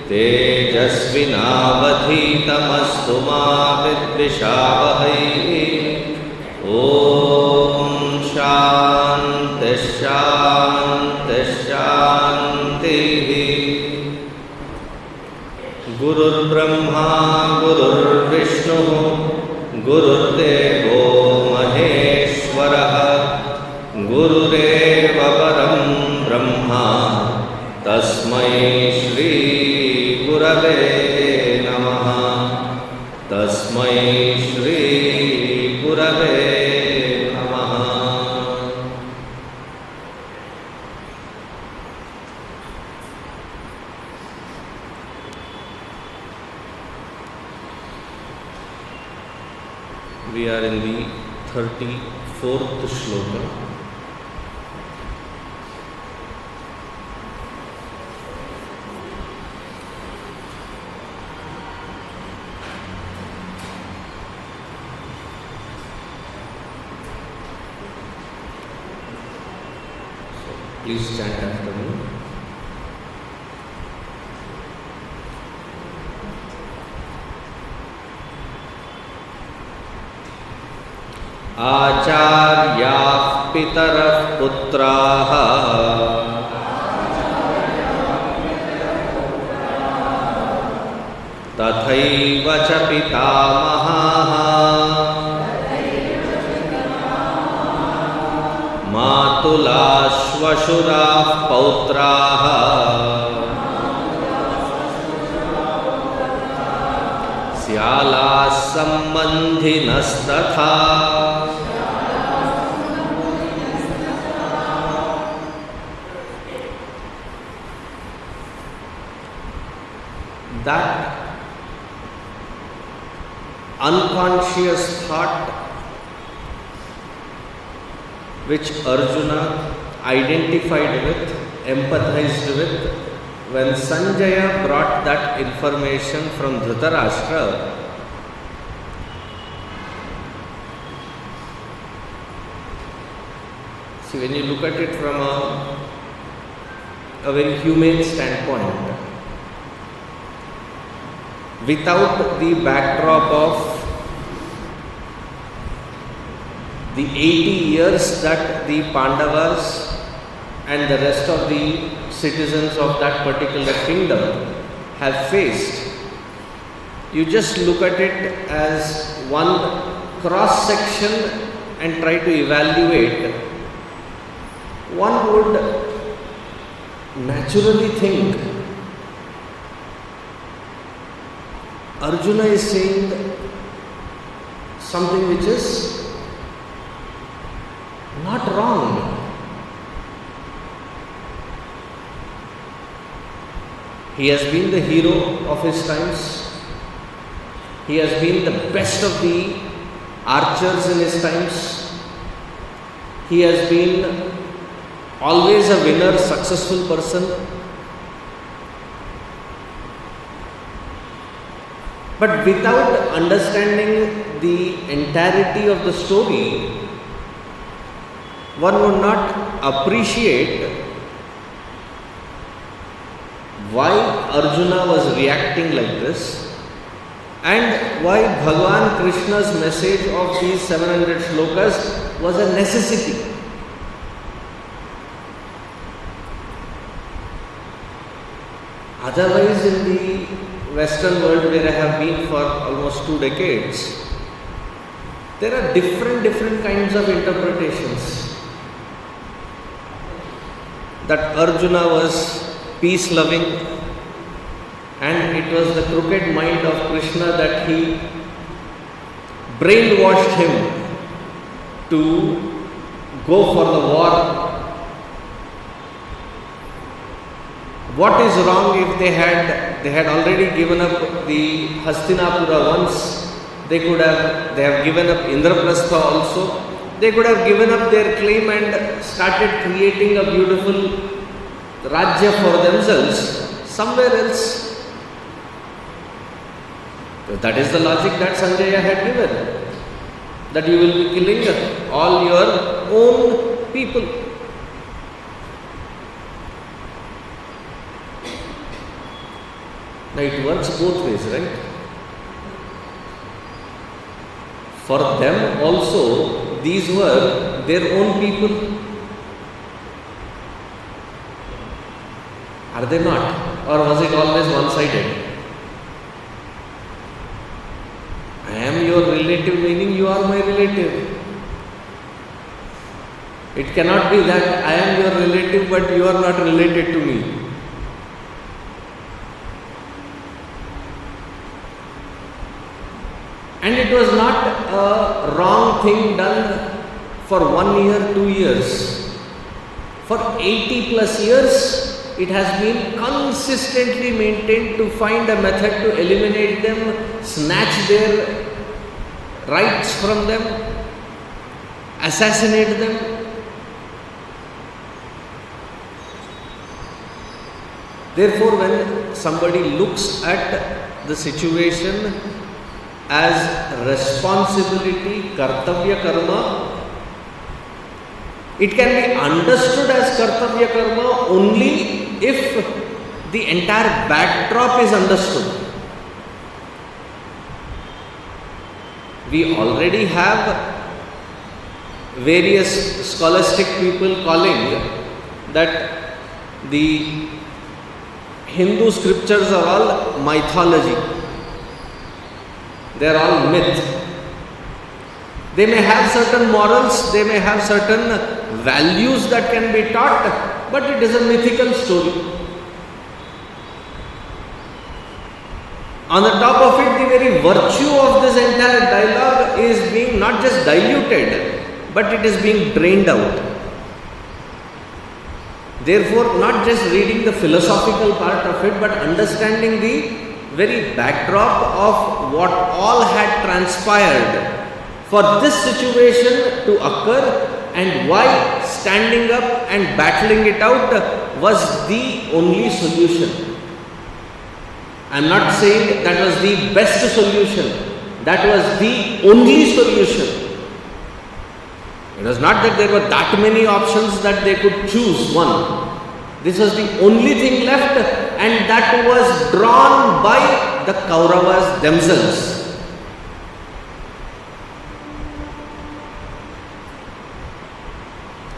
तेजस्विनावधीतमस्तु मा विद्विषावहै। ॐ शान्ति शान्ति शान्तिः। गुरुर्ब्रह्मा गुरुर्विष्णुः गुरुर्देवो महेश्वरः गुरुरेव परं ब्रह्मा तस्मै श्री गुरवे नमः। तस्मै श्री गुरवे नमः। We are in the 34th shloka. Please chant after me. आचार्याः पितरः पुत्राः तथैव च पितामहाः मातुलाश्वशुराः पौत्राः स्यालाः सम्बन्धिनस्तथा। That unconscious thought which Arjuna identified with, empathized with, when Sanjaya brought that information from Dhritarashtra, see, when you look at it from a very humane standpoint, without the backdrop of the 80 years that the Pandavas and the rest of the citizens of that particular kingdom have faced, you just look at it as one cross section and try to evaluate, one would naturally think Arjuna is saying something which is not wrong. He has been the hero of his times. He has been the best of the archers in his times. He has been always a winner, successful person. But without understanding the entirety of the story, one would not appreciate why Arjuna was reacting like this and why Bhagavan Krishna's message of these 700 shlokas was a necessity. Otherwise, in the Western world where I have been for almost 2 decades, there are different kinds of interpretations. That Arjuna was peace-loving and it was the crooked mind of Krishna that he brainwashed him to go for the war. What is wrong if they had They had already given up the Hastinapura once. They have given up Indraprastha also. They could have given up their claim and started creating a beautiful Rajya for themselves somewhere else. So that is the logic that Sanjaya had given. That you will be killing all your own people. Now it works both ways, right? For them also, these were their own people. Are they not? Or was it always one-sided? I am your relative, meaning you are my relative. It cannot be that I am your relative but you are not related to me. And it was not a wrong thing done for 1 year, 2 years. For 80 plus years, it has been consistently maintained to find a method to eliminate them, snatch their rights from them, assassinate them. Therefore, when somebody looks at the situation as responsibility, kartavya karma, it can be understood as kartavya karma only if the entire backdrop is understood. We already have various scholastic people calling that the Hindu scriptures are all mythology. They are all myth. They may have certain morals, they may have certain values that can be taught, but it is a mythical story. On the top of it, the very virtue of this entire dialogue is being not just diluted, but it is being drained out. Therefore, not just reading the philosophical part of it, but understanding the very backdrop of what all had transpired for this situation to occur and why standing up and battling it out was the only solution. I am not saying that was the best solution, that was the only solution. It was not that there were that many options that they could choose one. This was the only thing left, and that was drawn by the Kauravas themselves.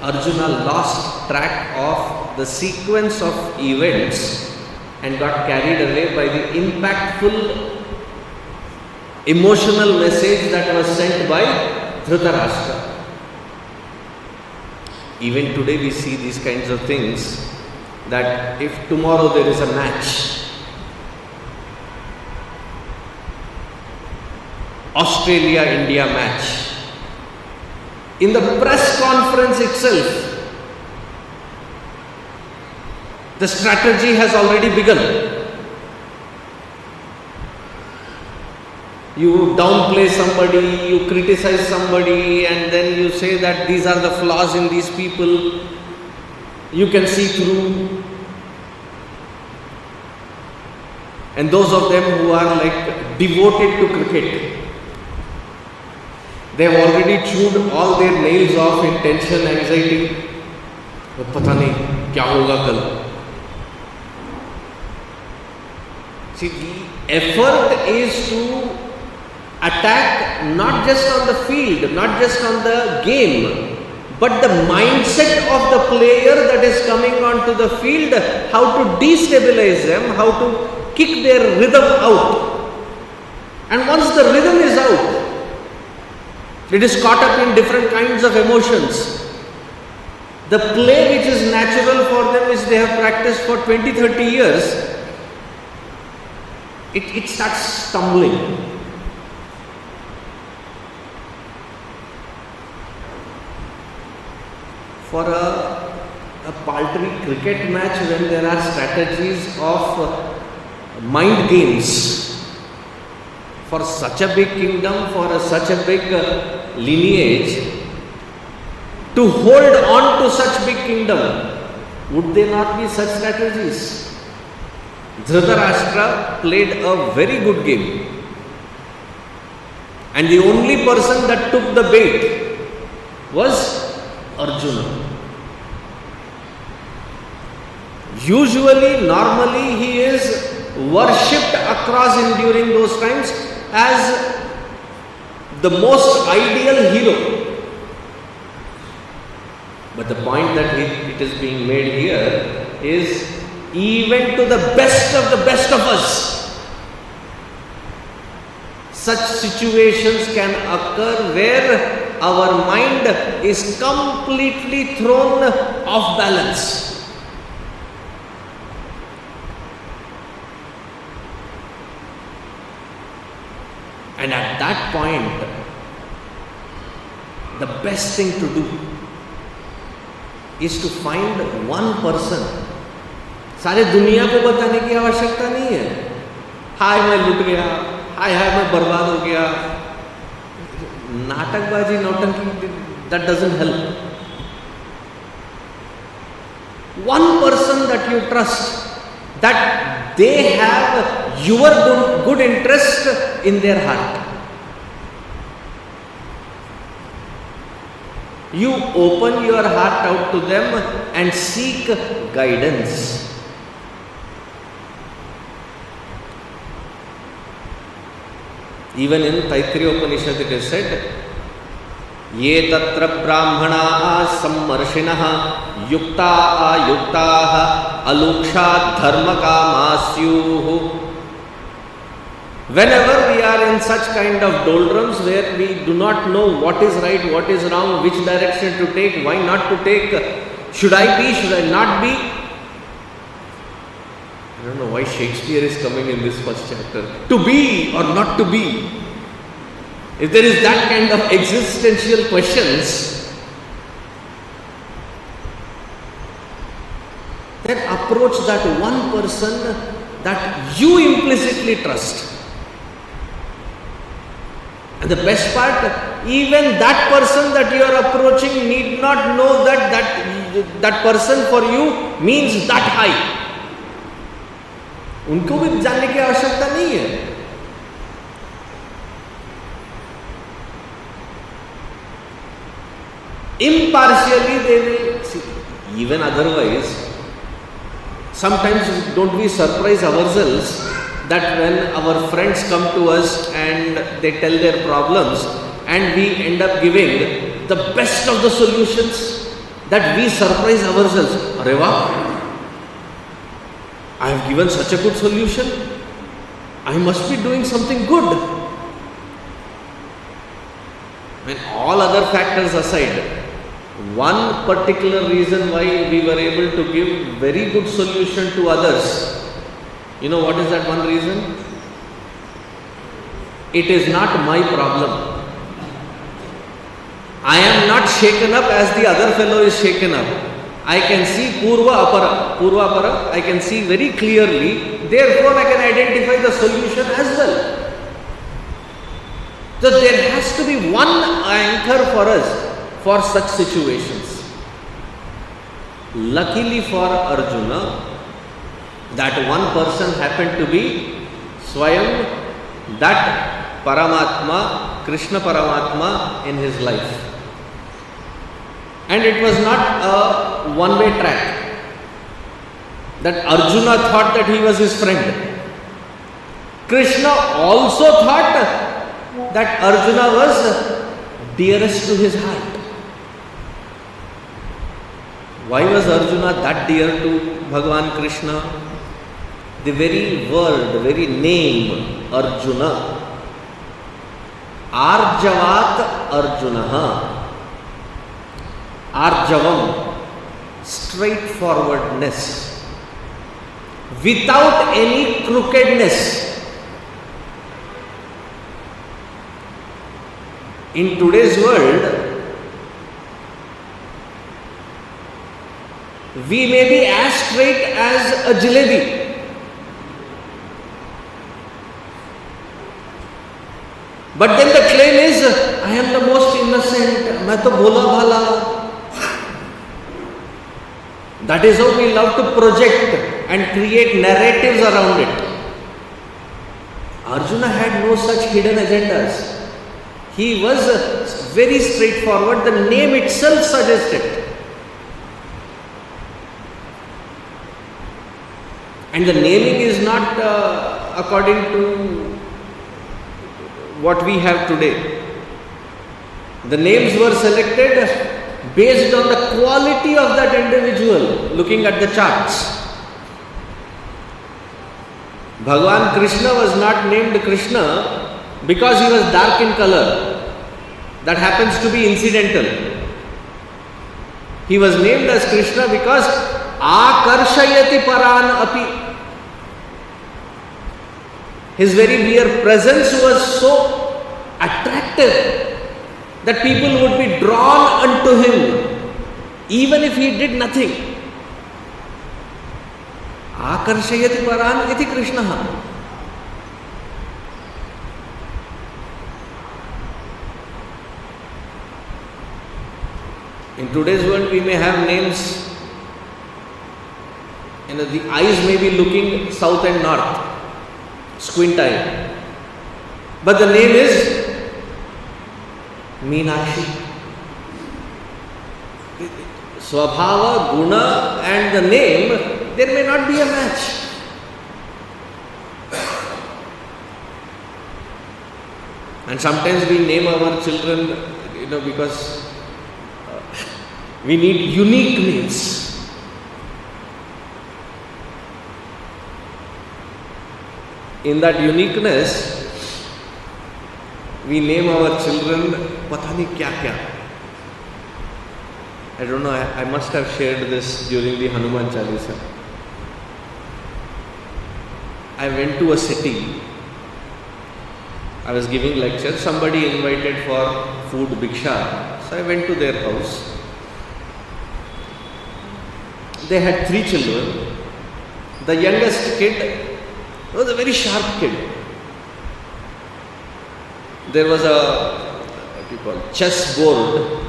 Arjuna lost track of the sequence of events and got carried away by the impactful emotional message that was sent by Dhritarashtra. Even today we see these kinds of things, that if tomorrow there is a match, Australia-India match, in the press conference itself, the strategy has already begun. You downplay somebody, you criticize somebody, and then you say that these are the flaws in these people. You can see through. And those of them who are like devoted to cricket, they have already chewed all their nails off in tension, anxiety. Pata nahi kya hoga kal. See, the effort is to attack not just on the field, not just on the game, but the mindset of the player that is coming onto the field, how to destabilize them, how to kick their rhythm out. And once the rhythm is out, it is caught up in different kinds of emotions. The play which is natural for them, which they have practiced for 20-30 years, it starts stumbling. For a paltry cricket match, when there are strategies of mind games for such a big kingdom, for such a big lineage, to hold on to such big kingdom. Would there not be such strategies? Dhritarashtra played a very good game. And the only person that took the bait was Arjuna. Usually, normally, he is worshipped across during those times as the most ideal hero. But the point that it is being made here is, even to the best of us, such situations can occur where our mind is completely thrown off balance. And at that point, the best thing to do is to find one person. सारे दुनिया को बताने की आवश्यकता नहीं है. हाय मैं लुट गया, हाय मैं बर्बाद हो गया. नाटकबाजी, नौटंकी, that doesn't help. One person that you trust, that they have your good interest in their heart. You open your heart out to them and seek guidance. Even in Taittiriya Upanishad it is said, Ye tatra brahmana sammarshinaha yukta ayuktaha aluksha dharmaka masyuhu. Whenever we are in such kind of doldrums where we do not know what is right, what is wrong, which direction to take, why not to take, should I be, should I not be? I don't know why Shakespeare is coming in this first chapter. To be or not to be. If there is that kind of existential questions, then approach that one person that you implicitly trust. And the best part, even that person that you are approaching need not know that person for you means that high. उनको भी जानने की आवश्यकता नहीं है. Impartially they will see. Even otherwise, sometimes don't we surprise ourselves that when our friends come to us and they tell their problems and we end up giving the best of the solutions, that we surprise ourselves. Arey wah, I have given such a good solution. I must be doing something good. When all other factors aside, one particular reason why we were able to give very good solution to others, you know what is that one reason? It is not my problem. I am not shaken up as the other fellow is shaken up. I can see Purva Apara, I can see very clearly, therefore I can identify the solution as well. So there has to be one anchor for us for such situations. Luckily for Arjuna, that one person happened to be Swayam, that Paramatma, Krishna Paramatma in his life. And it was not a one-way track. That Arjuna thought that he was his friend. Krishna also thought that Arjuna was dearest to his heart. Why was Arjuna that dear to Bhagavan Krishna? The very word, the very name, Arjuna. Arjavat Arjunaha. Arjavam, straightforwardness, without any crookedness. In today's world, we may be as straight as a jalebi. But then the claim is, I am the most innocent, main to bhola bhala. That is how we love to project and create narratives around it. Arjuna had no such hidden agendas. He was very straightforward. The name itself suggested. And the naming is not according to what we have today. The names were selected based on the quality of that individual, looking at the charts. Bhagavan Krishna was not named Krishna because he was dark in color. That happens to be incidental. He was named as Krishna because akarshayati paran api. His very mere presence was so attractive that people would be drawn unto him even if he did nothing. Akarshayati paran iti Krishna. In today's world we may have names, the eyes may be looking south and north, squint eye. But the name is Meenakshi. Swabhava, Guna and the name, there may not be a match. And sometimes we name our children, because we need unique names. In that uniqueness, we name our children pata nahi kya kya. I don't know, I must have shared this during the Hanuman Chalisa. I went to a city. I was giving lectures. Somebody invited for food bhiksha. So I went to their house. They had 3 children. The youngest kid was a very sharp kid. There was a chess board.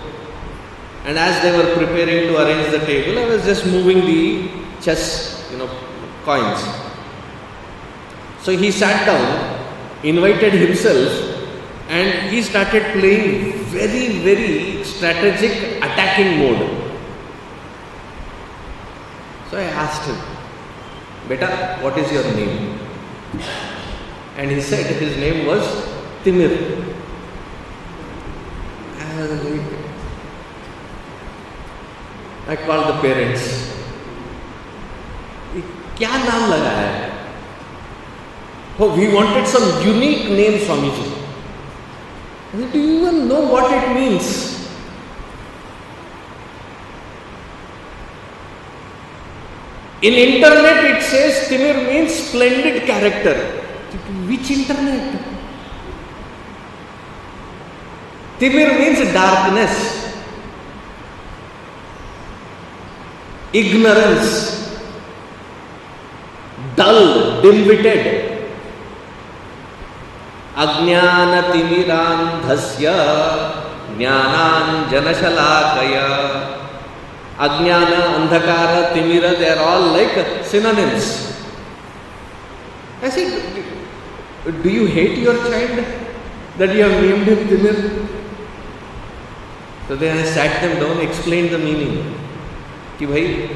And as they were preparing to arrange the table, I was just moving the chess, coins. So he sat down, invited himself, and he started playing very, very strategic attacking mode. So I asked him, Beta, what is your name? And he said his name was Timir. I called the parents. क्या नाम लगा है? Oh, we wanted some unique name, Swamiji. I said, do you even know what it means? In internet it says Timir means splendid character. Which internet? Timir means darkness. Ignorance, dull, dim-witted. Ajnana timirandhasya jnanan janashalakaya. Ajnana, andhakara, timira, they are all like synonyms. I said, do you hate your child that you have named him Timir? So then I sat them down, explained the meaning. कि भाई,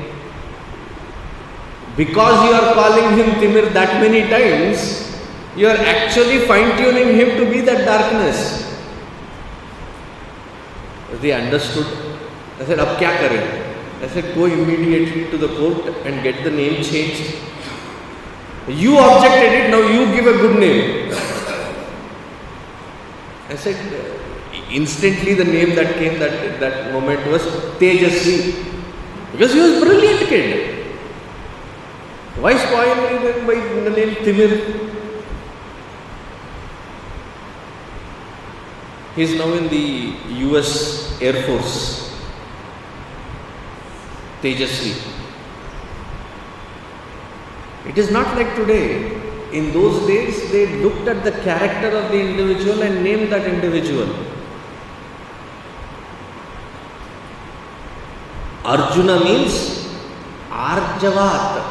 because you are calling him Timir that many times, you are actually fine-tuning him to be that darkness. They understood. I said, अब क्या करें? I said, go immediately to the court and get the name changed. You objected it, now you give a good name. I said, instantly the name that came that moment was Tejasvi. Because he was a brilliant kid. Why spoil him by the name Timir? He is now in the US Air Force. Tejasvi. It is not like today. In those days, they looked at the character of the individual and named that individual. Arjuna means Arjavat.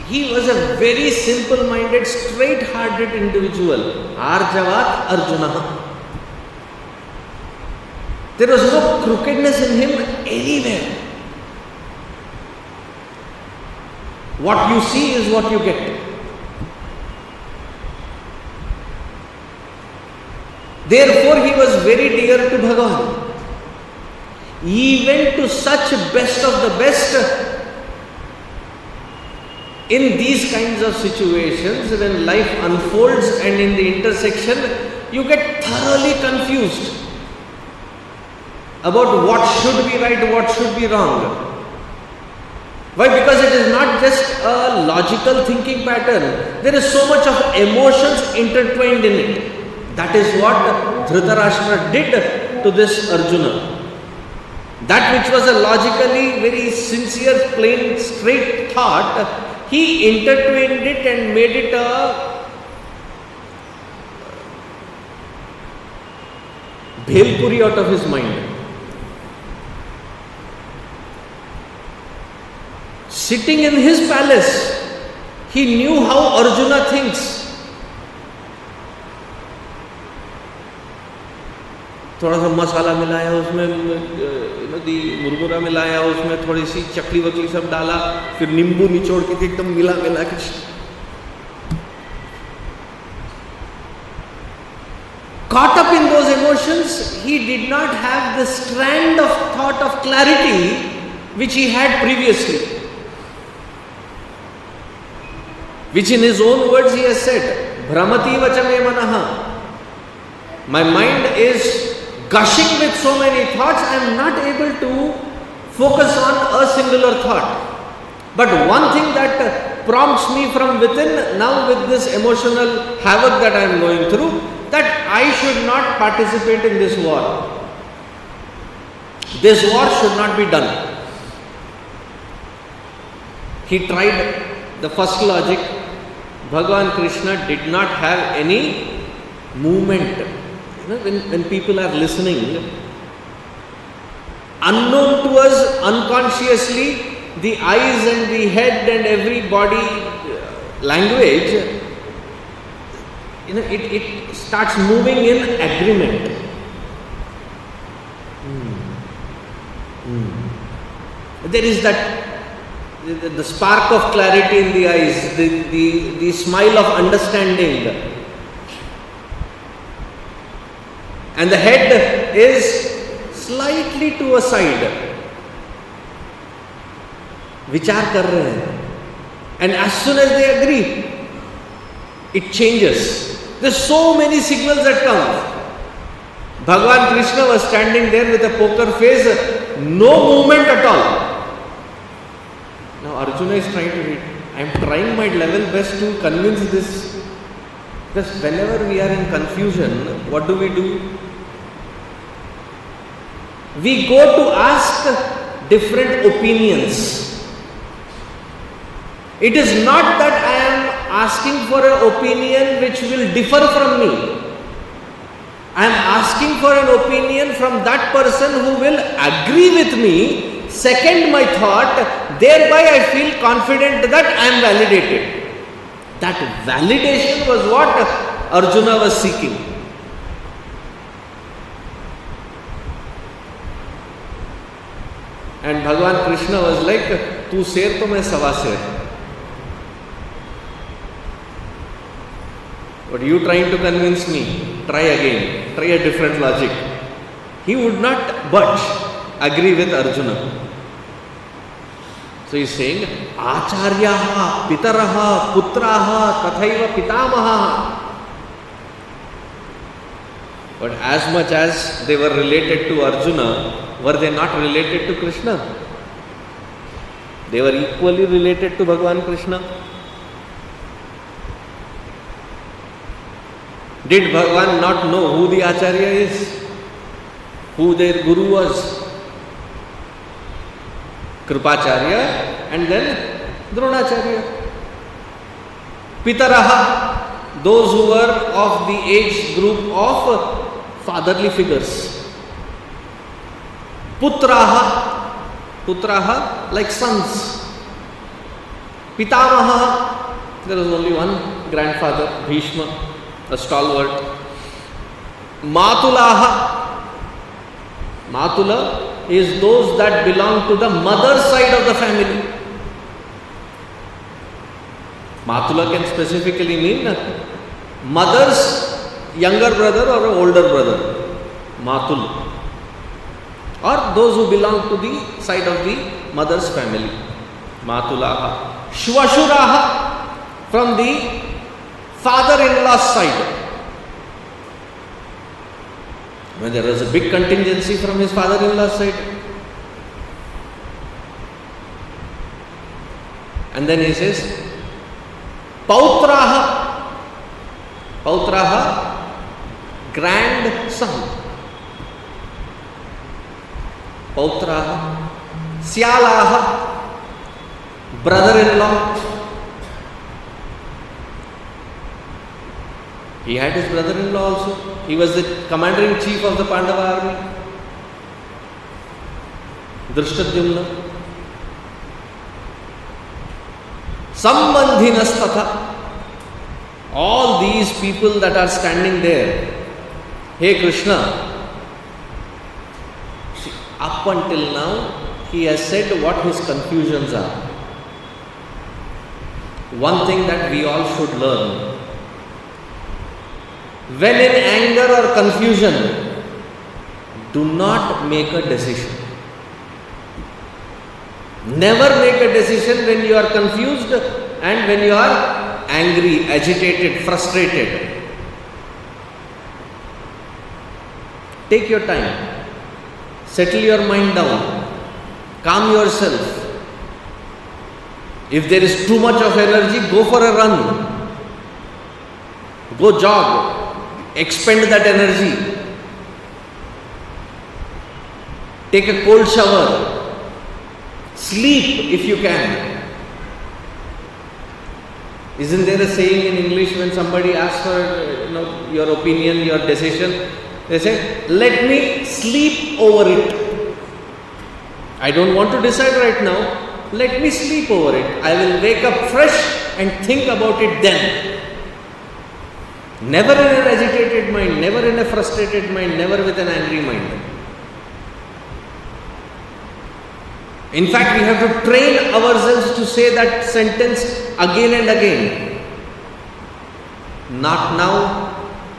He was a very simple-minded, straight-hearted individual. Arjavat Arjuna. There was no crookedness in him anywhere. What you see is what you get. Therefore, he was very dear to Bhagavan. Even to such best of the best, in these kinds of situations, when life unfolds and in the intersection, you get thoroughly confused about what should be right, what should be wrong. Why? Because it is not just a logical thinking pattern. There is so much of emotions intertwined in it. That is what Dhritarashtra did to this Arjuna. That which was a logically very sincere, plain, straight thought, he intertwined it and made it a bhelpuri out of his mind. Sitting in his palace, he knew how Arjuna thinks. थोड़ा सा मसाला मिलाया उसमें, मुरमुरा मिलाया उसमें, थोड़ी सी चकली वकली सब डाला, फिर नींबू निचोड़ के एकदम मिला के. Caught up in those emotions, he did not have the strand of thought of clarity which he had previously. Which in his own words he has said, Bhramati vachame manaha. My mind is gushing with so many thoughts, I am not able to focus on a singular thought. But one thing that prompts me from within, now with this emotional havoc that I am going through, that I should not participate in this war. This war should not be done. He tried the first logic. Bhagavan Krishna did not have any movement. When people are listening, unknown to us, unconsciously, the eyes and the head and every body language, it starts moving in agreement. There is that the spark of clarity in the eyes, the smile of understanding. And the head is slightly to a side. Vichar kar rahe hain. And as soon as they agree, it changes. There's so many signals that come. Bhagavan Krishna was standing there with a poker face, no movement at all. Now Arjuna is trying to read. I am trying my level best to convince this. Because whenever we are in confusion, what do? We go to ask different opinions. It is not that I am asking for an opinion which will differ from me. I am asking for an opinion from that person who will agree with me, second my thought, thereby I feel confident that I am validated. That validation was what Arjuna was seeking. And Bhagavan Krishna was like, tu ser to main sawa ser. What are you trying to convince me? Try again. Try a different logic. He would not budge, agree with Arjuna. So he is saying, Acharyaha, Pitaraha, Putraha, Tathaiva Pitamaha. But as much as they were related to Arjuna, were they not related to Krishna? They were equally related to Bhagavan Krishna. Did Bhagavan not know who the Acharya is? Who their Guru was? Kripacharya and then Dronacharya. Pitaraha, those who were of the age group of fatherly figures. Putraha, putraha like sons. Pitamaha, there was only one grandfather, Bhishma, a stalwart. Matulaha, Matula is those that belong to the mother side of the family. Matula can specifically mean mother's younger brother or older brother. Matul. Or those who belong to the side of the mother's family. Matulaha. Shvashuraha, from the father-in-law's side. When there was a big contingency from his father-in-law's side. And then he says, Pautraha, Pautraha, grandson. Pautraha, Syalaha, brother-in-law. He had his brother-in-law also. He was the commander-in-chief of the Pandava army. Drishtadyumna. Sambandhinastatha. All these people that are standing there. Hey Krishna. See, up until now, he has said what his confusions are. One thing that we all should learn. When in anger or confusion, do not make a decision. Never make a decision when you are confused and when you are angry, agitated, frustrated. Take your time. Settle your mind down. Calm yourself. If there is too much of energy, go for a run. Go jog. Expend that energy. Take a cold shower. Sleep if you can. Isn't there a saying in English when somebody asks for your opinion, your decision? They say, let me sleep over it. I don't want to decide right now. Let me sleep over it. I will wake up fresh and think about it then. Never in an agitated mind, never in a frustrated mind, never with an angry mind. In fact, we have to train ourselves to say that sentence again and again. Not now,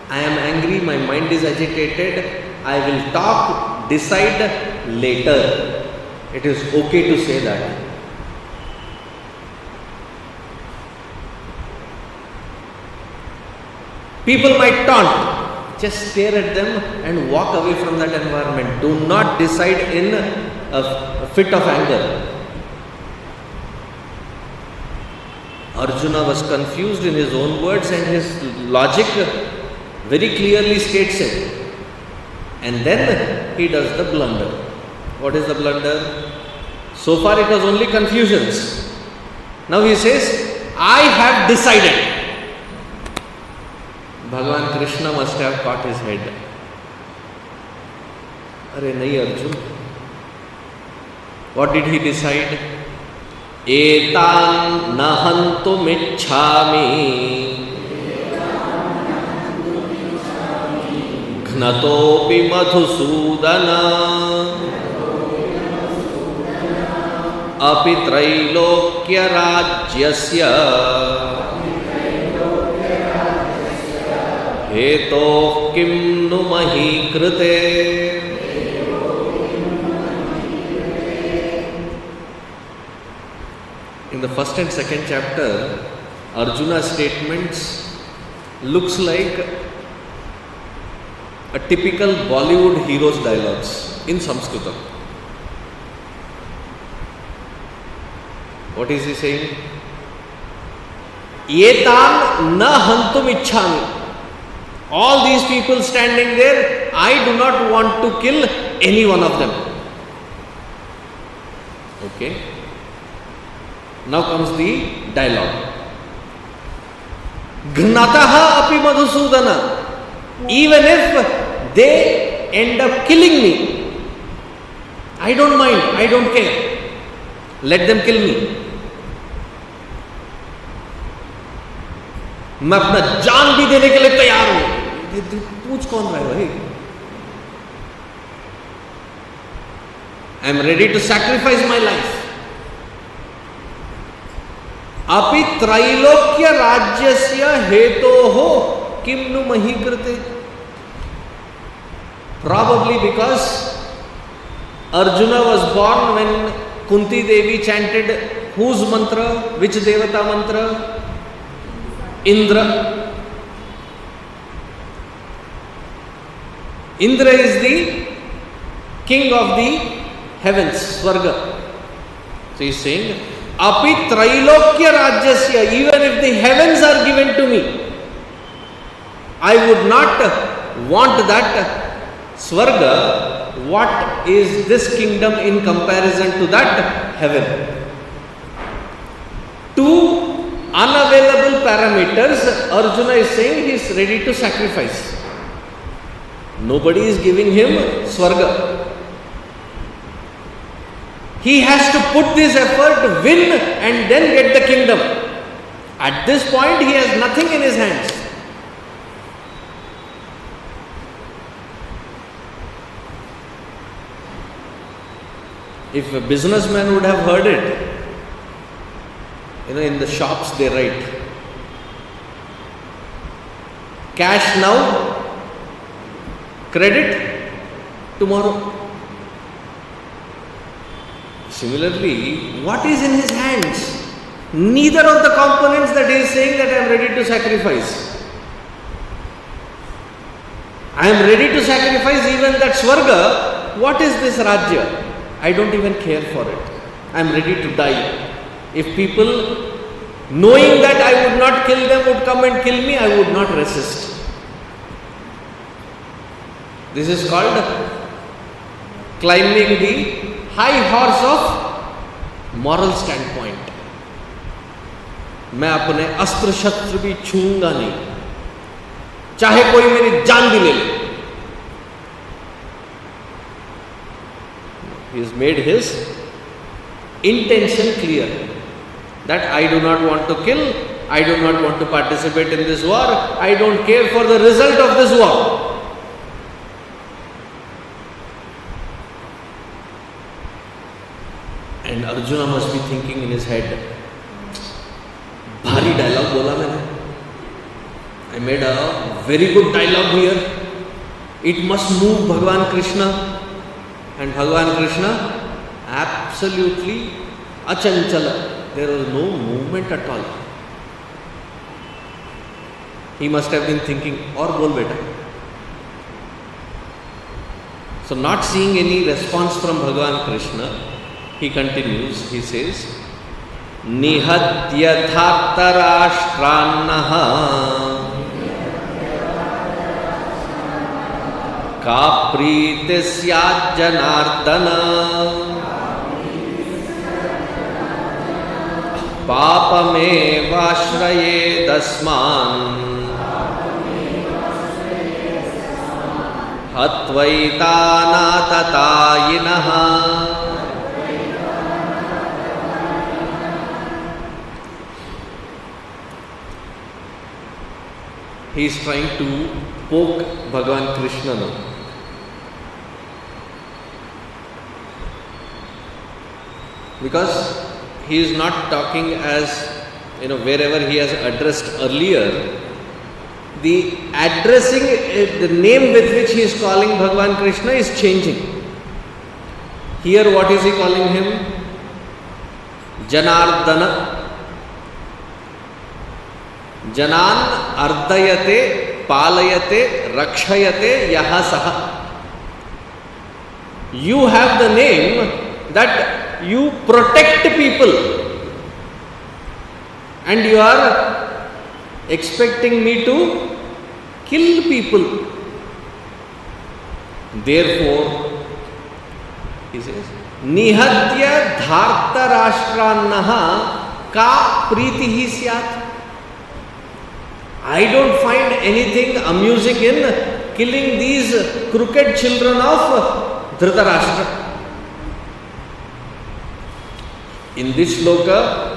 I am angry, my mind is agitated, I will talk, decide later. It is okay to say that. People might taunt, just stare at them and walk away from that environment. Do not decide in a fit of anger. Arjuna was confused in his own words and his logic very clearly states it. And then he does the blunder. What is the blunder? So far it was only confusions. Now he says, I have decided. Bhagavan Krishna must have caught his head. Arey nahi Arjun. What did he decide? Etan nahantum ichchami gnatopi madhusudana api trailokya rajyasya heto kim nu mahi krite. In the first and second chapter, Arjuna's statements looks like a typical Bollywood hero's dialogues in Sanskrit. What is he saying? Etan na hantum ichchami. All these people standing there, I do not want to kill any one of them. Okay. Now comes the dialogue. Gnataha api Madhusudana. Even if they end up killing me, I don't mind, I don't care. Let them kill me. मैं अपना जान भी देने के लिए तैयार हूं. पूछ कौन रहा है भाई? I am ready to sacrifice my life. अपि त्रैलोक्य राज्यस्य हेतोः किम नु मही कृते. Probably because Arjuna was born when Kunti Devi chanted whose mantra? Which Devata mantra? Indra. Indra is the king of the heavens, Swarga. So he is saying, Api Trailokya Rajyasya, even if the heavens are given to me, I would not want that Swarga. What is this kingdom in comparison to that heaven? Two unavailable parameters, Arjuna is saying he is ready to sacrifice. Nobody is giving him Swarga. He has to put this effort, win and then get the kingdom. At this point he has nothing in his hands. If a businessman would have heard it, in the shops they write, cash now, credit tomorrow. Similarly, what is in his hands? Neither of the components that he is saying that I am ready to sacrifice. I am ready to sacrifice even that Swarga. What is this Rajya? I don't even care for it. I am ready to die. If people, knowing that I would not kill them, would come and kill me, I would not resist. This is called climbing the high horse of moral standpoint. मैं अपने अस्त्र शस्त्र भी छूंगा नहीं, चाहे कोई मेरी जान भी ले ले. He has made his intention clear that I do not want to kill, I do not want to participate in this war, I don't care for the result of this war. And Arjuna must be thinking in his head, bhari dialogue bola maine. I made a very good dialogue here. It must move Bhagavan Krishna. And Bhagavan Krishna absolutely achanchala. There was no movement at all. He must have been thinking, or bol beta. So not seeing any response from Bhagavan Krishna, he continues, he says, Nihatya dhartarashtranaha ka priti syat janardana papame vashraye dasman hatvaitana tatayinaha. He is trying to poke Bhagavan Krishna now. Because he is not talking as, wherever he has addressed earlier, the addressing, the name with which he is calling Bhagavan Krishna is changing. Here what is he calling him? Janardana. Janan ardayate, palayate, rakshayate, yaha saha. You have the name that you protect people and you are expecting me to kill people. Therefore, he says, Nihatya dharta rashtranaha ka pritihi syat. I don't find anything amusing in killing these crooked children of Dhritarashtra. In this shloka,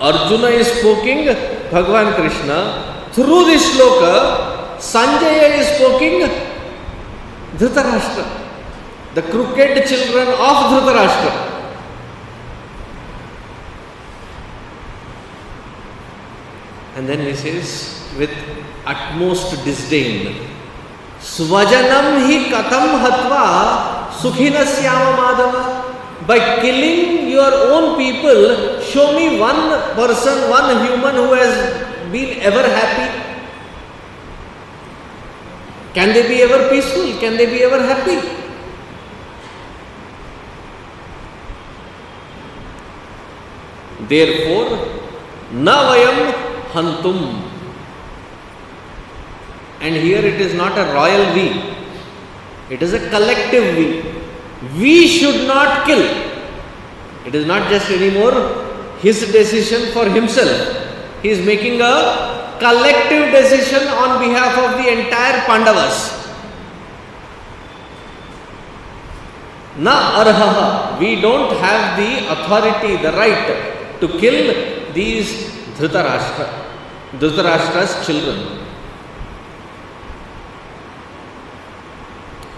Arjuna is poking Bhagavan Krishna. Through this shloka, Sanjaya is poking Dhritarashtra, the crooked children of Dhritarashtra. And then he says with utmost disdain, Svajanam hi katam hatva sukhina syama madhava. By killing your own people, show me one person, one human who has been ever happy. Can they be ever peaceful? Can they be ever happy? Therefore, na vayam hantum. And here it is not a royal we, it is a collective we. We should not kill. It is not just anymore his decision for himself. He is making a collective decision on behalf of the entire Pandavas. Na arhaha. We don't have the authority, the right to kill these Dhritarashtra's children.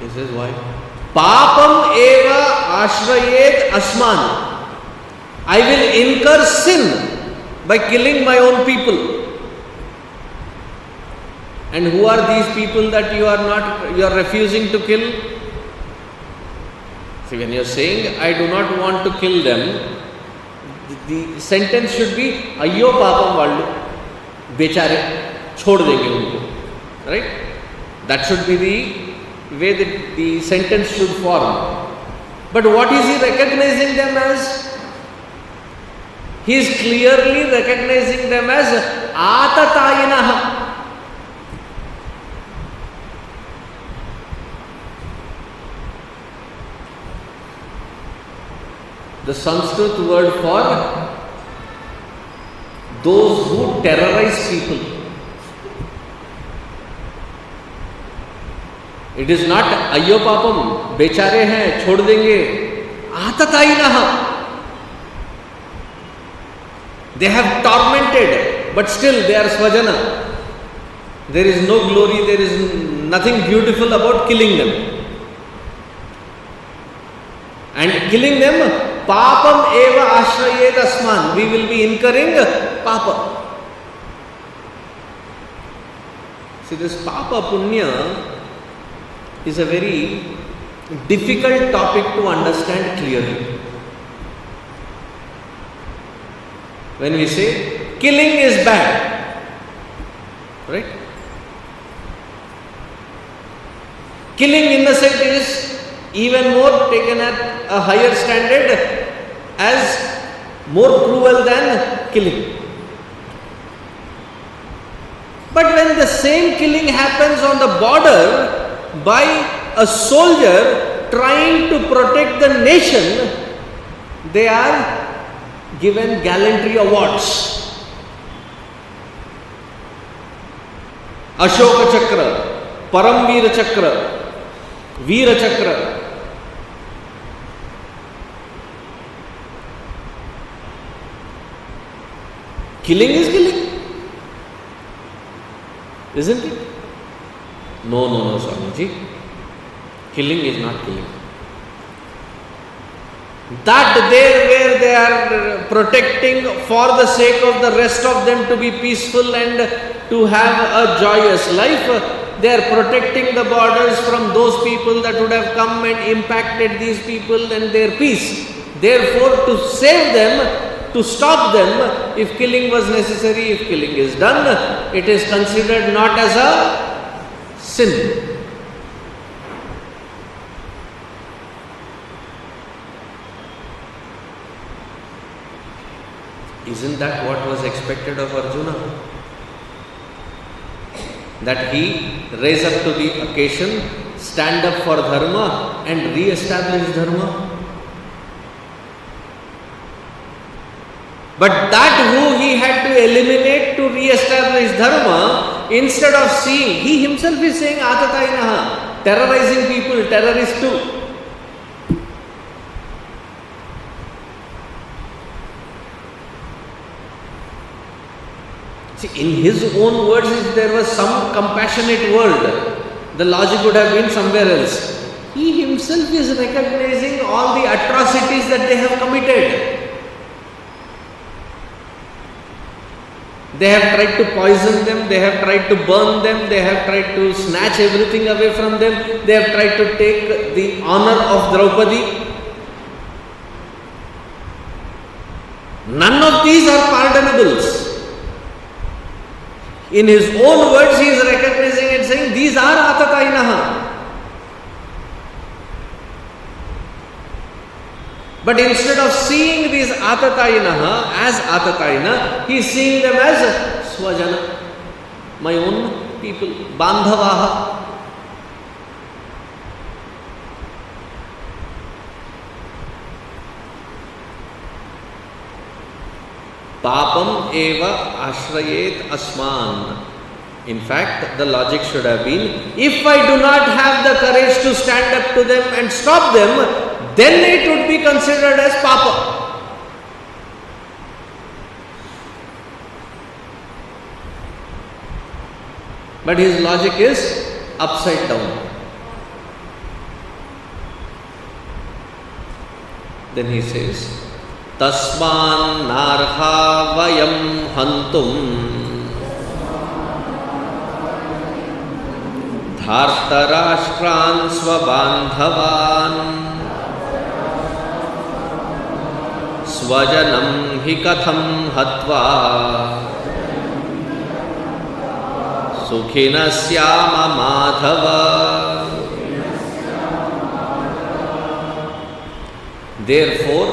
He says why? Papam eva ashrayet asman. I will incur sin by killing my own people. And who are these people that you are refusing to kill? See, when you are saying, I do not want to kill them, the sentence should be, Ayyo papam vallu, bechare, chhod denge unko. Right? That should be the way that the sentence should form. But what is he recognizing them as? He is clearly recognizing them as atatayinaha. The Sanskrit word for those who terrorize people. It is not ayyo papam, bechare hain, chhod denge, atatayinaha. They have tormented, but still they are svajana. There is no glory, there is nothing beautiful about killing them. And killing them, papam eva ashrayet asman. We will be incurring papa. See, this papa punya is a very difficult topic to understand clearly. When we say killing is bad, right? Killing innocent is even more taken at a higher standard as more cruel than killing. But when the same killing happens on the border by a soldier trying to protect the nation, they are given gallantry awards. Ashoka Chakra, Paramveer Chakra, Veera Chakra. Killing is killing, isn't it? No, Swamiji. Killing is not killing. That there where they are protecting for the sake of the rest of them to be peaceful and to have a joyous life, they are protecting the borders from those people that would have come and impacted these people and their peace. Therefore, to save them, to stop them, if killing was necessary, if killing is done, it is considered not as a sin. Isn't that what was expected of Arjuna? That he raise up to the occasion, stand up for dharma and re-establish dharma. But that who he had to eliminate to re-establish dharma, instead of seeing, he himself is saying Atatainaha, terrorizing people, terrorist too. See, in his own words, if there was some compassionate world, the logic would have been somewhere else. He himself is recognizing all the atrocities that they have committed. They have tried to poison them, they have tried to burn them, they have tried to snatch everything away from them, they have tried to take the honor of Draupadi. None of these are pardonable. In his own words, he is recognizing and saying, these are Atatainaha. But instead of seeing these Atatainaha as Atataina, he is seeing them as Swajana, my own people, Bandhavaha. Papam eva ashrayet asman. In fact, the logic should have been, if I do not have the courage to stand up to them and stop them, then it would be considered as papa. But his logic is upside down. Then he says, Tasman narha vayam hantum dhartarashtran svabandhavan swajanam hi katham hatva sukhinasyama madhava. Therefore,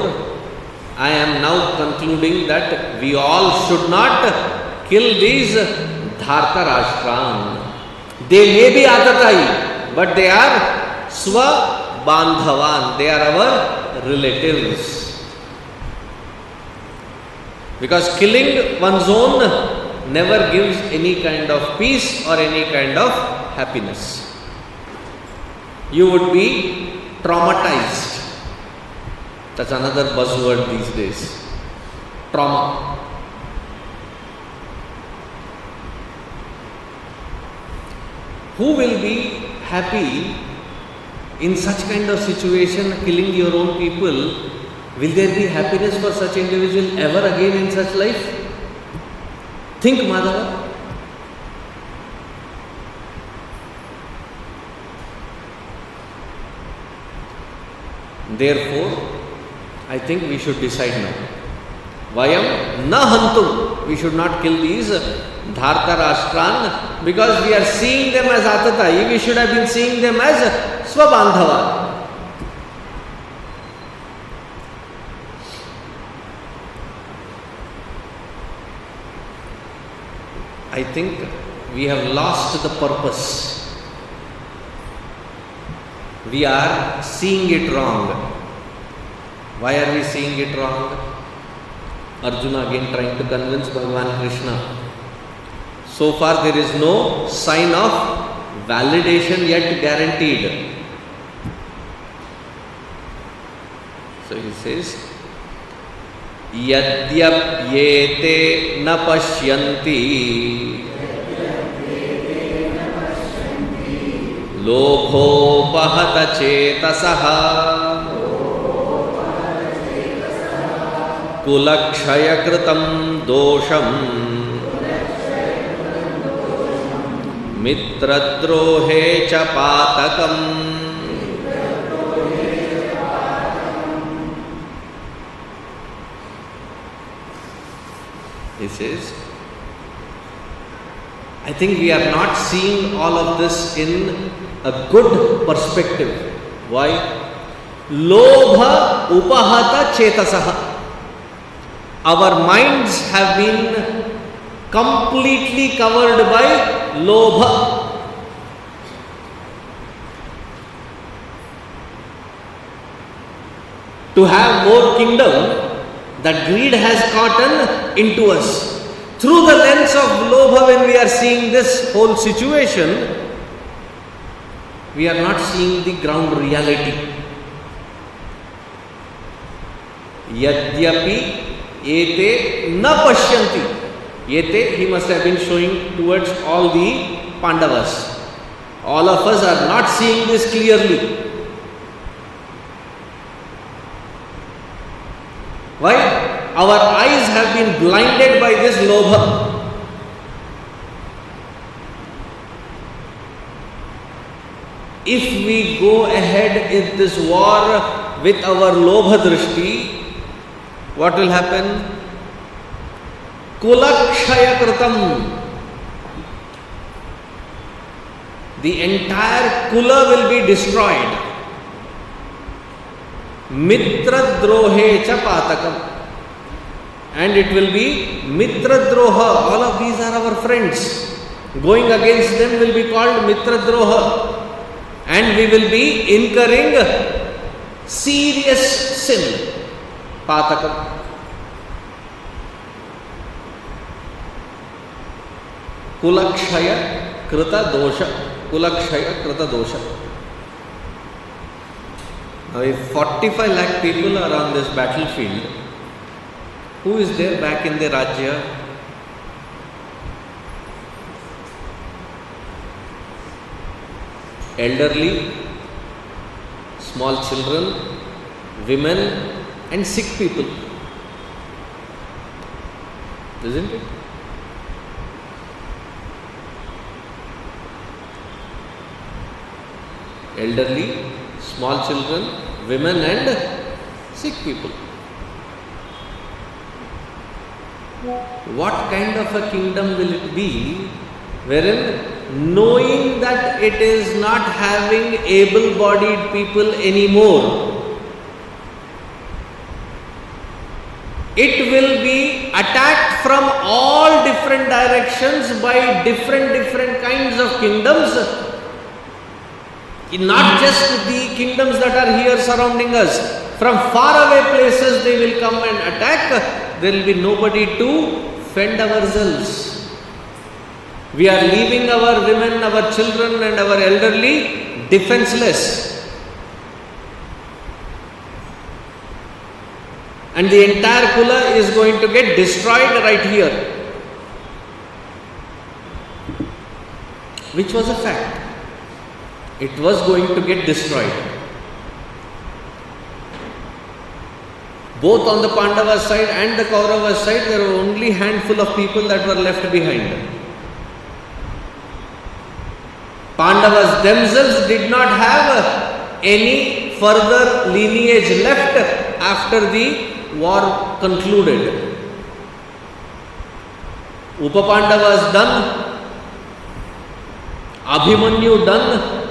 I am now concluding that we all should not kill these Dhartarashtran. They may be Atatai, but they are Swa Bandhavan. They are our relatives. Because killing one's own never gives any kind of peace or any kind of happiness. You would be traumatized. That's another buzzword these days. Trauma. Who will be happy in such kind of situation, killing your own people? Will there be happiness for such individual ever again in such life? Think, Madhava. Therefore, I think we should decide now. Vayam na hantum. We should not kill these Dhartarashtran because we are seeing them as Atatai. We should have been seeing them as Swabandhava. I think we have lost the purpose. We are seeing it wrong. Why are we seeing it wrong? Arjuna again trying to convince Bhagavan Krishna. So far there is no sign of validation yet guaranteed. So he says, Yadyapyete na pashyanti lobhopahata chetasaha kulakshayakritam dosham mitradrohe cha patakam. He says, I think we are not seeing all of this in a good perspective. Why? Lobha upahata chetasaha. Our minds have been completely covered by lobha. To have more kingdom, that greed has gotten into us. through the lens of Lobha, when we are seeing this whole situation, we are not seeing the ground reality. Yadyapi ete na pashyanti. Ete, he must have been showing towards all the Pandavas. All of us are not seeing this clearly. Why? Our eyes have been blinded by this lobha. If we go ahead in this war with our lobha drishti, what will happen? Kulakshaya kritam. The entire kula will be destroyed. Mitra drohe cha patakam. And it will be mitra droha. All of these are our friends. Going against them will be called mitra droha. And we will be incurring serious sin. Patakam. Kulakshaya krita dosha. Kulakshaya krita dosha. Now if 45 lakh people are on this battlefield, who is there back in the Rajya? Elderly, small children, women and sick people. Isn't it? Elderly, small children, women and sick people. What kind of a kingdom will it be wherein knowing that it is not having able-bodied people anymore, it will be attacked from all different directions by different kinds of kingdoms. Not just the kingdoms that are here surrounding us. From far away places they will come and attack. There will be nobody to fend ourselves. We are leaving our women, our children and our elderly defenseless. And the entire kula is going to get destroyed right here. Which was a fact. It was going to get destroyed. Both on the Pandava side and the Kaurava side, there were only handful of people that were left behind. Pandavas themselves did not have any further lineage left after the war concluded. Upapandavas done, Abhimanyu done.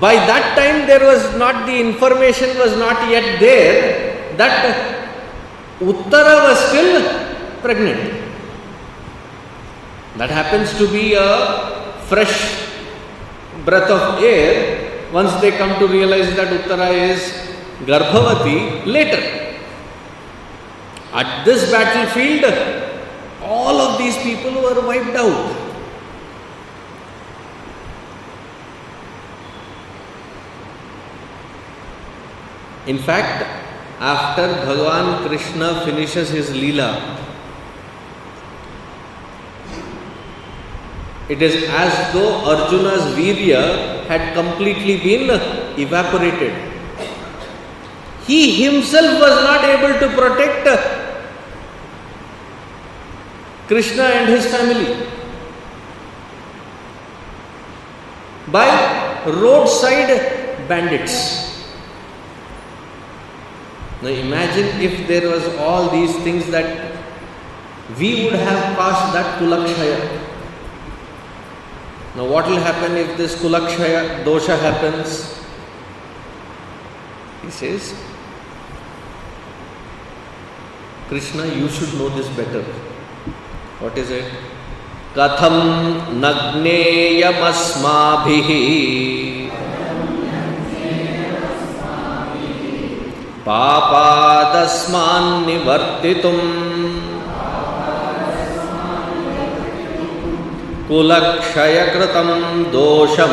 By that time there was not, the information was not yet there that Uttara was still pregnant. That happens to be a fresh breath of air once they come to realize that Uttara is Garbhavati later. At this battlefield, all of these people were wiped out. In fact, after Bhagavan Krishna finishes his Leela, it is as though Arjuna's Virya had completely been evaporated. He himself was not able to protect Krishna and his family. By roadside bandits. Now imagine if there was all these things that we would have passed that Kulakshaya. Now what will happen if this Kulakshaya dosha happens? He says, Krishna, you should know this better. What is it? Katham nagneyam asmabhihi papadasman nivartitum Kulakshayakritam dosham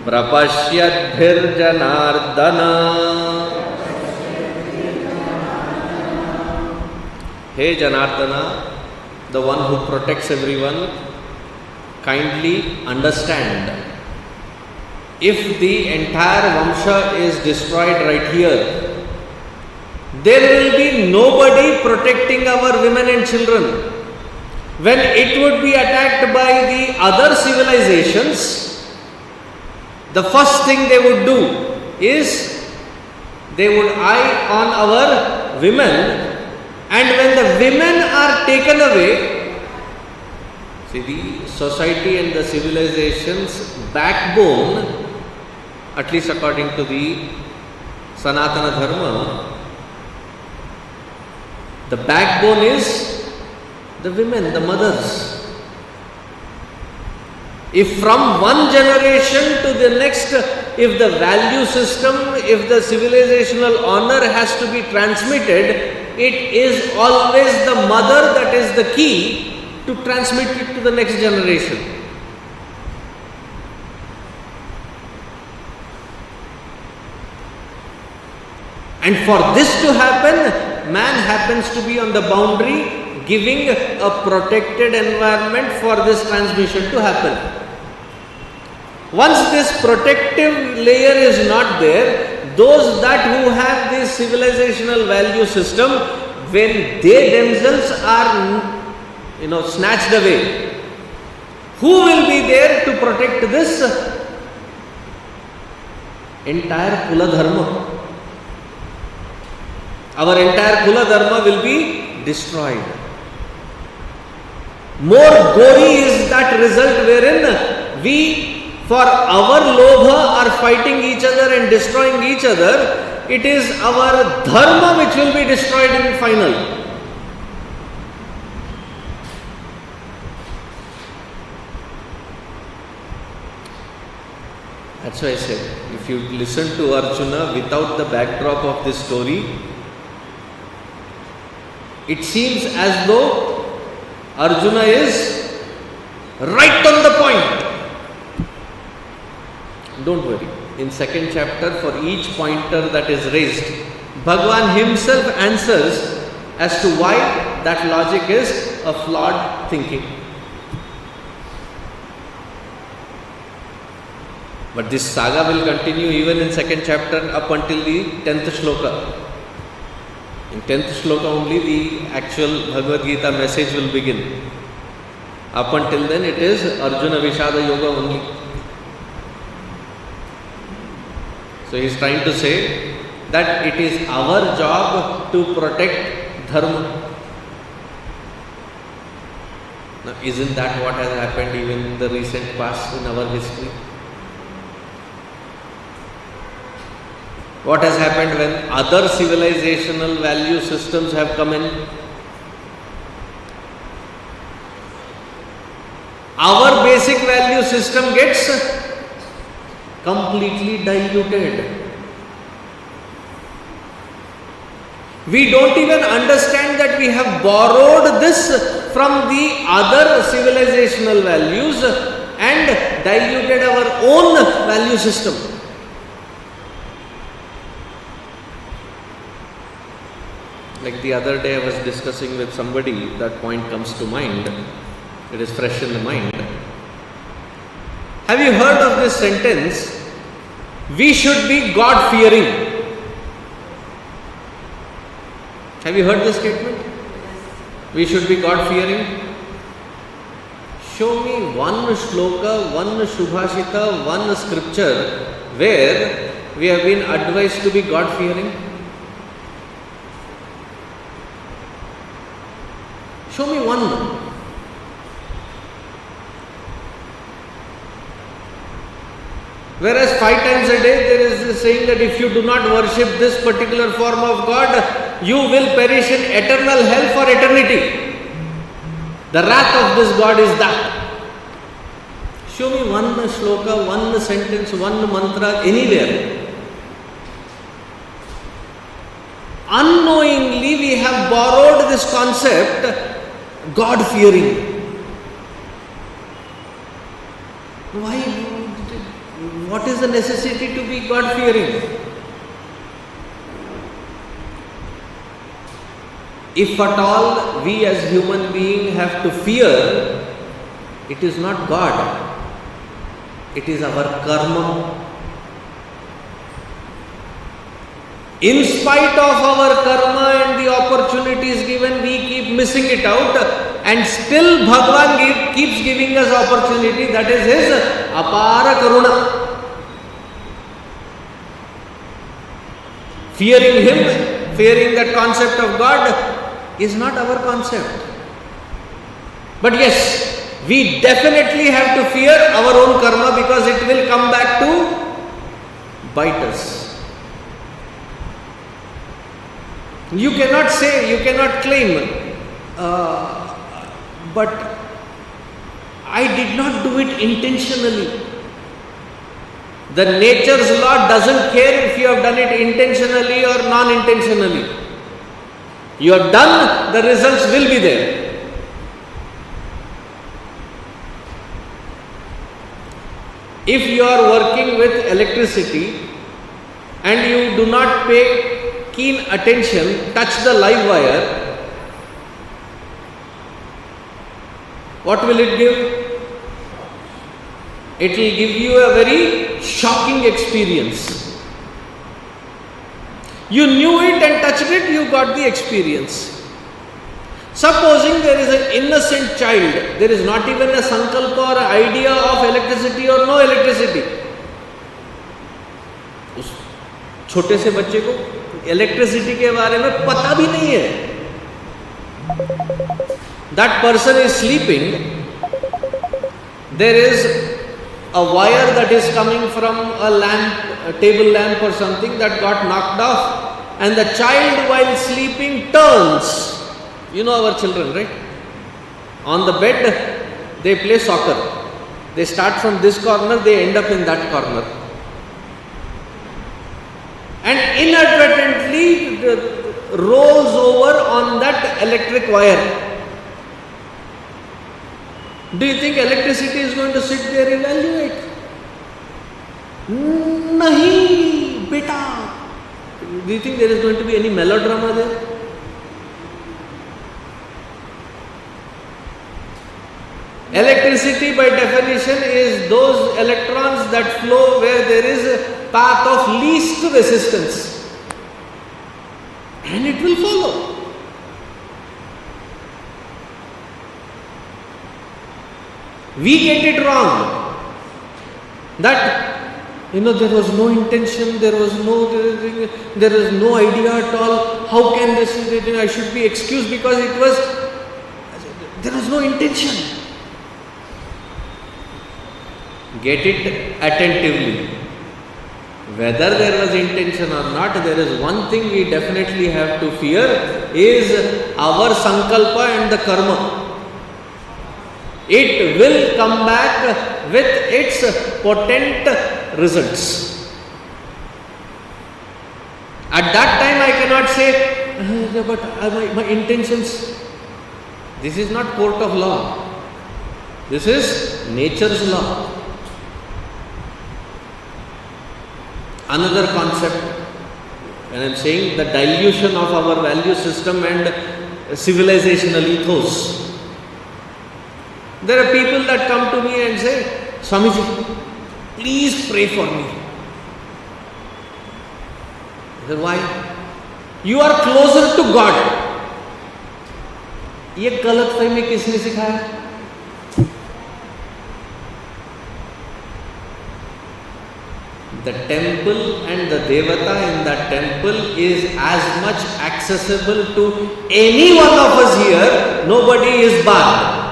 Prapashyadbhirjanardana. Hey Janardana, the one who protects everyone, kindly understand. If the entire Vamsha is destroyed right here, there will be nobody protecting our women and children. When it would be attacked by the other civilizations, the first thing they would do is they would eye on our women, and when the women are taken away, see, the society and the civilization's backbone, at least according to the Sanatana Dharma, the backbone is the women, the mothers. If from one generation to the next, if the value system, if the civilizational honor has to be transmitted, it is always the mother that is the key to transmit it to the next generation. And for this to happen, man happens to be on the boundary, giving a protected environment for this transmission to happen. Once this protective layer is not there, those that who have this civilizational value system, when they themselves are, snatched away, who will be there to protect this entire Kula Dharma? Our entire Kula Dharma will be destroyed. More gory is that result wherein we, for our lobha, are fighting each other and destroying each other. It is our dharma which will be destroyed in final. That's why I said, if you listen to Arjuna without the backdrop of this story, it seems as though Arjuna is right on the point. Don't worry. In second chapter, for each pointer that is raised, Bhagavan himself answers as to why that logic is a flawed thinking. But this saga will continue even in second chapter up until the 10th shloka. In 10th shloka only the actual Bhagavad Gita message will begin. Up until then it is Arjuna Vishada Yoga only. So he is trying to say that it is our job to protect dharma. Now, isn't that what has happened even in the recent past in our history? What has happened when other civilizational value systems have come in? Our basic value system gets completely diluted. We don't even understand that we have borrowed this from the other civilizational values and diluted our own value system. Like the other day I was discussing with somebody, that point comes to mind. It is fresh in the mind. Have you heard of this sentence? We should be God-fearing. Have you heard this statement? We should be God-fearing. Show me one shloka, one subhashita, one scripture where we have been advised to be God-fearing. Show me one. Whereas 5 times a day there is this saying that if you do not worship this particular form of God, you will perish in eternal hell for eternity. The wrath of this God is that. Show me one shloka, one sentence, one mantra anywhere. Unknowingly we have borrowed this concept God-fearing. Why? What is the necessity to be God-fearing? If at all we as human beings have to fear, it is not God, it is our karma. In spite of our karma and the opportunities given, we keep missing it out, and still Bhagavan keeps giving us opportunity. That is His apara karuna. Fearing Him, fearing that concept of God is not our concept. But yes, we definitely have to fear our own karma, because it will come back to bite us. You cannot say, you cannot claim, but I did not do it intentionally. The nature's law doesn't care if you have done it intentionally or non-intentionally. You have done, the results will be there. If you are working with electricity and you do not pay keen attention, touch the live wire, what will it give? It will give you a very shocking experience. You knew it and touched it, you got the experience. Supposing there is an innocent child, there is not even a sankalpa or idea of electricity or no electricity. उस छोटे से बच्चे को electricity के बारे में पता भी नहीं है. That person is sleeping. There is a wire that is coming from a lamp, a table lamp or something that got knocked off, and the child while sleeping turns. You know our children, right? On the bed, they play soccer. They start from this corner, they end up in that corner. And inadvertently rolls over on that electric wire. Do you think electricity is going to sit there and evaluate? Nahi, beta. Do you think there is going to be any melodrama there? Electricity by definition is those electrons that flow where there is a path of least resistance, and it will follow. We get it wrong that there was no intention, there is no idea at all. How can this? I should be excused because there was no intention. Get it attentively. Whether there was intention or not, there is one thing we definitely have to fear, is our sankalpa and the karma. It will come back with its potent results. At that time I cannot say, but my intentions. This is not court of law. This is nature's law. Another concept, when I am saying the dilution of our value system and civilizational ethos. There are people that come to me and say, Swamiji, please pray for me. I said, why? You are closer to God. ये गलतफहमी किसने सिखाया? The temple and the devata in that temple is as much accessible to any one of us here. Nobody is barred.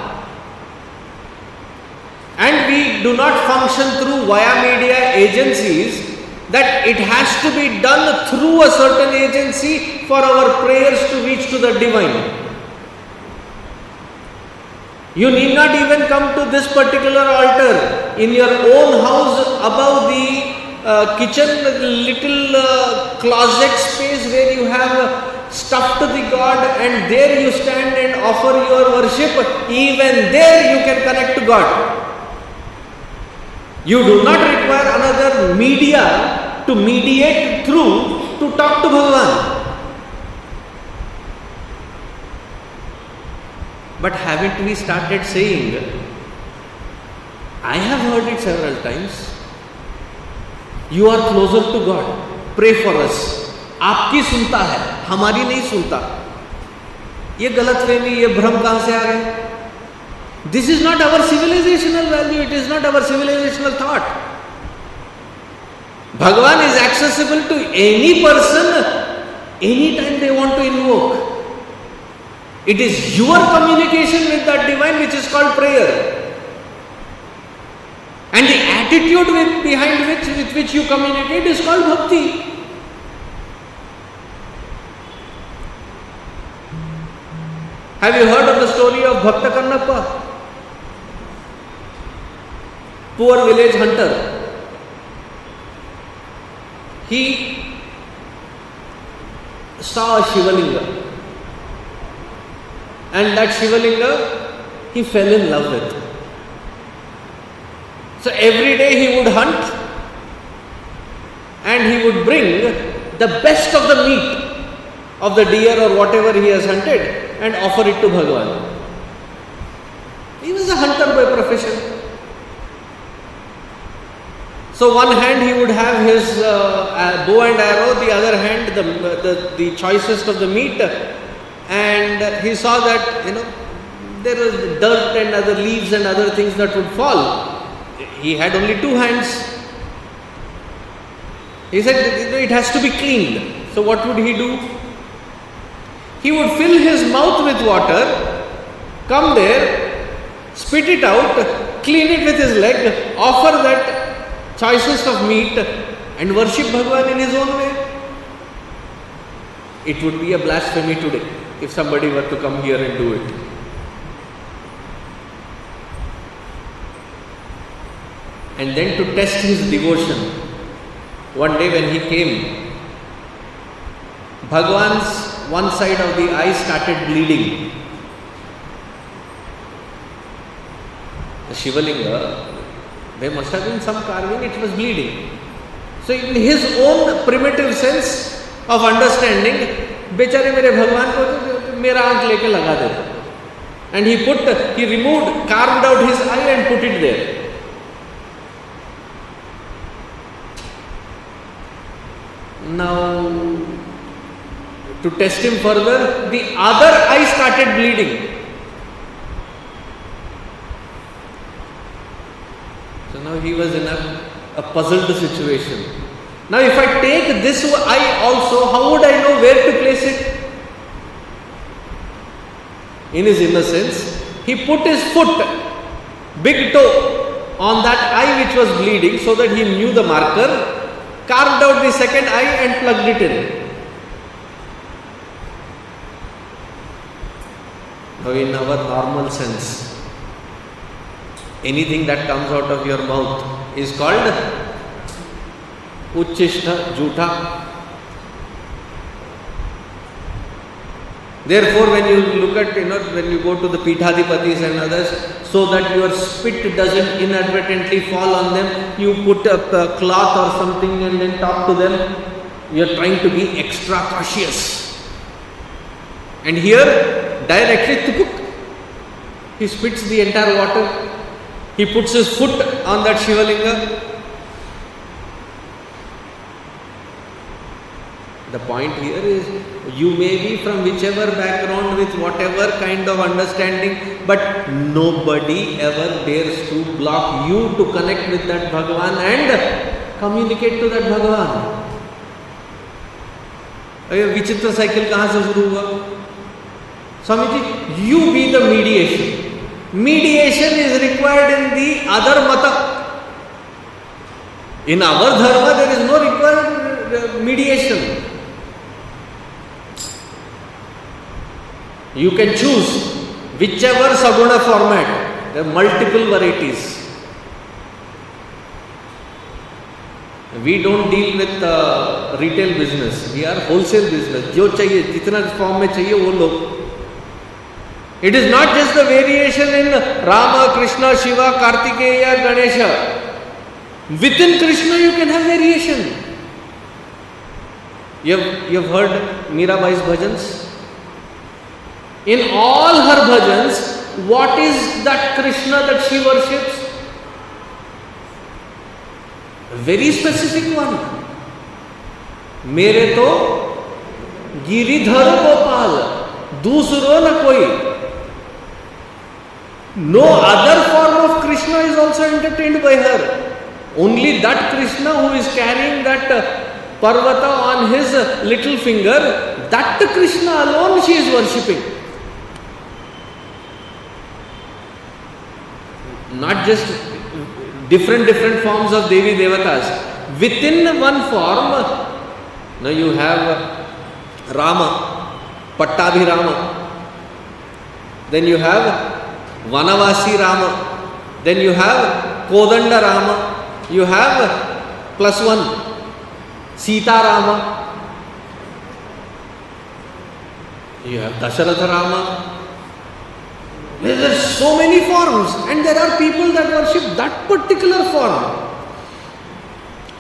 And we do not function through via media agencies, that it has to be done through a certain agency for our prayers to reach to the divine. You need not even come to this particular altar. In your own house, above the kitchen, little closet space where you have stuffed the God, and there you stand and offer your worship, even there you can connect to God. You do not require another media to mediate through to talk to Bhagavan. But haven't we started saying, I have heard it several times, you are closer to God, pray for us. आपकी सुनता है, हमारी नहीं सुनता. ये गलतफहमी, ये भ्रम कहां से आ गए? This is not our civilizational value, it is not our civilizational thought. Bhagavan is accessible to any person, anytime they want to invoke. It is your communication with that divine which is called prayer. And the attitude with which you communicate is called bhakti. Have you heard of the story of Bhakta Kannappa? Poor village hunter. He saw a Shivalinga. And that Shivalinga he fell in love with. So every day he would hunt and he would bring the best of the meat of the deer or whatever he has hunted and offer it to Bhagavan. He was a hunter by profession. So one hand he would have his bow and arrow, the other hand the choicest of the meat, and he saw that there was dirt and other leaves and other things that would fall. He had only two hands. He said it has to be cleaned. So what would he do? He would fill his mouth with water, come there, spit it out, clean it with his leg, offer that choicest of meat and worship Bhagavan in his own way. It would be a blasphemy today if somebody were to come here and do it. And then to test his devotion, one day when he came, Bhagavan's one side of the eye started bleeding. The Shivalinga, there must have been some carving, it was bleeding. So in his own primitive sense of understanding, बेचारे मेरे भगवान को मेरा आंख लेके लगा देता. And he carved out his eye and put it there. Now, to test him further, the other eye started bleeding. So now he was in a puzzled situation. Now if I take this eye also, how would I know where to place it? In his innocence, he put his foot, big toe, on that eye which was bleeding so that he knew the marker, carved out the second eye and plugged it in. Now in our normal sense, anything that comes out of your mouth is called uchishta, jhutha. Therefore, when you look at, when you go to the Pithadipatis and others, so that your spit doesn't inadvertently fall on them, you put a cloth or something and then talk to them. You are trying to be extra cautious. And here, directly, he spits the entire water. He puts his foot on that Shivalinga. The point here is, you may be from whichever background with whatever kind of understanding, but nobody ever dares to block you to connect with that Bhagavan and communicate to that Bhagavan. विचित्र cycle कहाँ से शुरू हुआ? Swami ji, you be the mediation. Mediation is required in the other mata. In our dharma, there is no required mediation. You can choose whichever saguna format. There are multiple varieties. We don't deal with retail business. We are wholesale business. जो चाहिए, जितना form में चाहिए वो लो. It is not just the variation in Rama, Krishna, Shiva, Kartikeya, Ganesha. Within Krishna you can have variation. You've heard Mirabai's bhajans? In all her bhajans, what is that Krishna that she worships? A very specific one. मेरे तो गिरिधर गोपाल, दूसरो न कोई. No other form of Krishna is also entertained by her. Only that Krishna who is carrying that Parvata on his little finger, that Krishna alone she is worshipping. Not just different forms of Devi Devatas. Within one form, now you have Rama, Pattabhirama. Then you have Vanavasi Rama. Then you have Kodanda Rama. You have +1 Sita Rama. You have Dasharatha Rama. There are so many forms, and there are people that worship that particular form.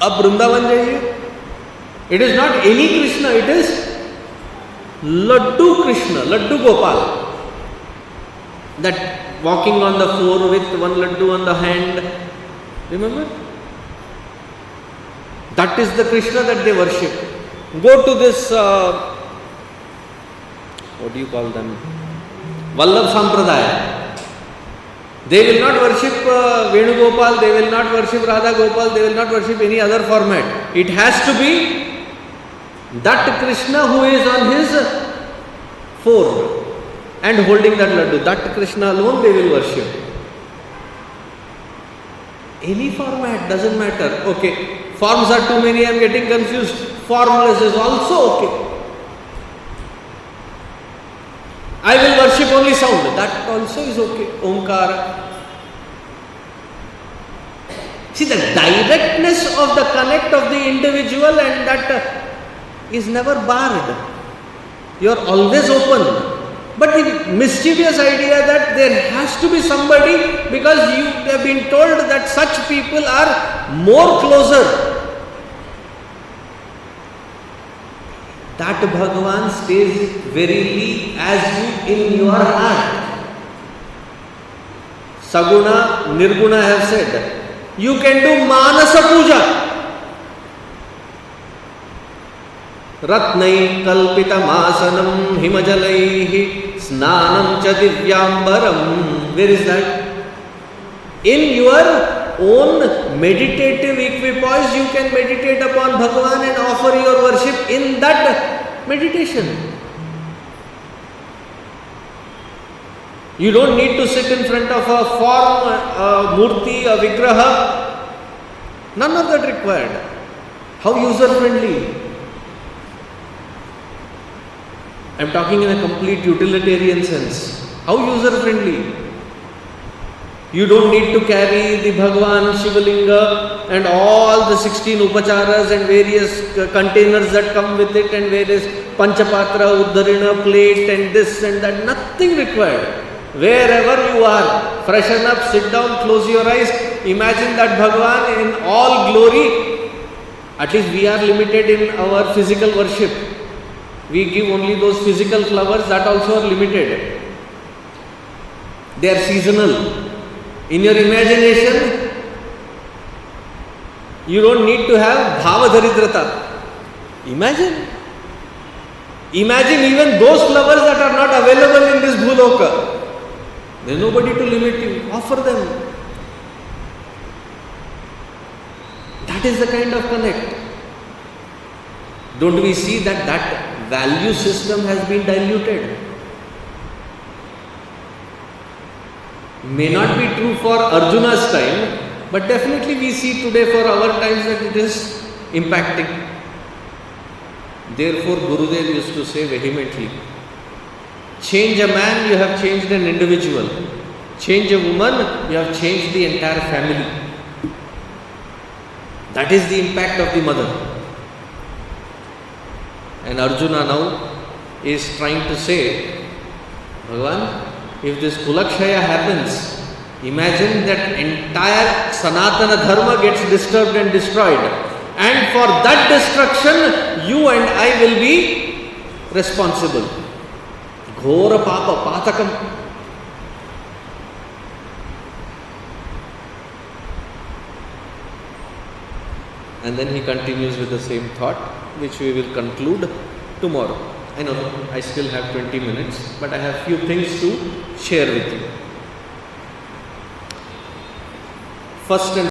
Ab Vrindavan jaye, it is not any Krishna, it is Laddu Krishna, Laddu Gopal. That walking on the floor with one laddu on the hand. Remember? That is the Krishna that they worship. Go to this, what do you call them? Vallabh Sampradaya. They will not worship Venugopal, they will not worship Radha Gopal, they will not worship any other format. It has to be that Krishna who is on his form and holding that laddu. That Krishna alone they will worship. Any format, doesn't matter. Okay, forms are too many, I am getting confused. Formless is also okay. I will worship only sound. That also is okay. Omkara. See, the directness of the connect of the individual and that is never barred. You are always open. But the mischievous idea that there has to be somebody because you have been told that such people are more closer. That Bhagavan stays verily as you in your heart. Saguna, Nirguna have said, you can do Manasa Puja. Ratnai kalpitam asanam himajalaihi snanam cha divyambaram. Where is that? In your own meditative equipoise, you can meditate upon Bhagavan and offer your worship in that meditation. You don't need to sit in front of a form, a murti, a vigraha. None of that required. How user-friendly. I am talking in a complete utilitarian sense. How user-friendly. You don't need to carry the Bhagavan Shivalinga and all the 16 upacharas and various containers that come with it and various panchapatra, uddharina, plate and this and that. Nothing required. Wherever you are, freshen up, sit down, close your eyes. Imagine that Bhagavan in all glory. At least we are limited in our physical worship. We give only those physical flowers that also are limited. They are seasonal. In your imagination, you don't need to have bhavadharidrata. Imagine. Imagine even those flowers that are not available in this bhuloka. There is nobody to limit you. Offer them. That is the kind of connect. Don't we see that that value system has been diluted? May not be true for Arjuna's time, but definitely we see today for our times that it is impacting. Therefore, Gurudev used to say vehemently, change a man, you have changed an individual. Change a woman, you have changed the entire family. That is the impact of the mother. And Arjuna now is trying to say, Bhagavan, if this Kulakshaya happens, imagine that entire Sanatana Dharma gets disturbed and destroyed. And for that destruction, you and I will be responsible. Ghora Papa Patakam. And then he continues with the same thought, which we will conclude tomorrow. I know I still have 20 minutes, but I have few things to share with you. First and